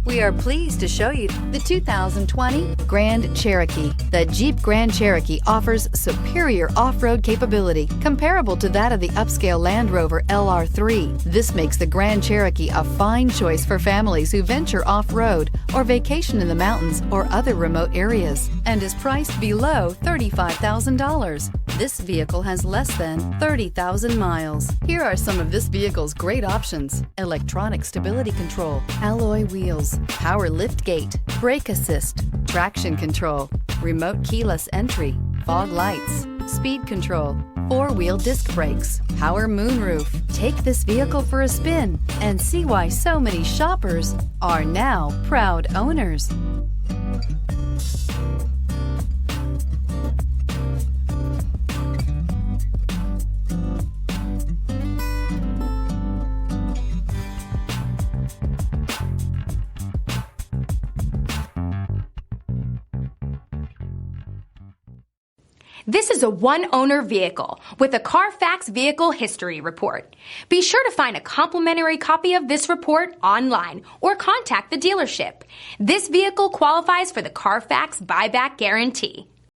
We are pleased to show you the 2020 Grand Cherokee. The Jeep Grand Cherokee offers superior off-road capability comparable to that of the upscale Land Rover LR3. This makes the Grand Cherokee a fine choice for families who venture off-road or vacation in the mountains or other remote areas, and is priced below $35,000. This vehicle has less than 30,000 miles. Here are some of this vehicle's great options: electronic stability control, alloy wheels, power lift gate, brake assist, traction control, remote keyless entry, fog lights, speed control, four-wheel disc brakes, power moonroof. Take this vehicle for a spin and see why so many shoppers are now proud owners. This is a one-owner vehicle with a Carfax Vehicle History Report. Be sure to find a complimentary copy of this report online or contact the dealership. This vehicle qualifies for the Carfax Buyback Guarantee.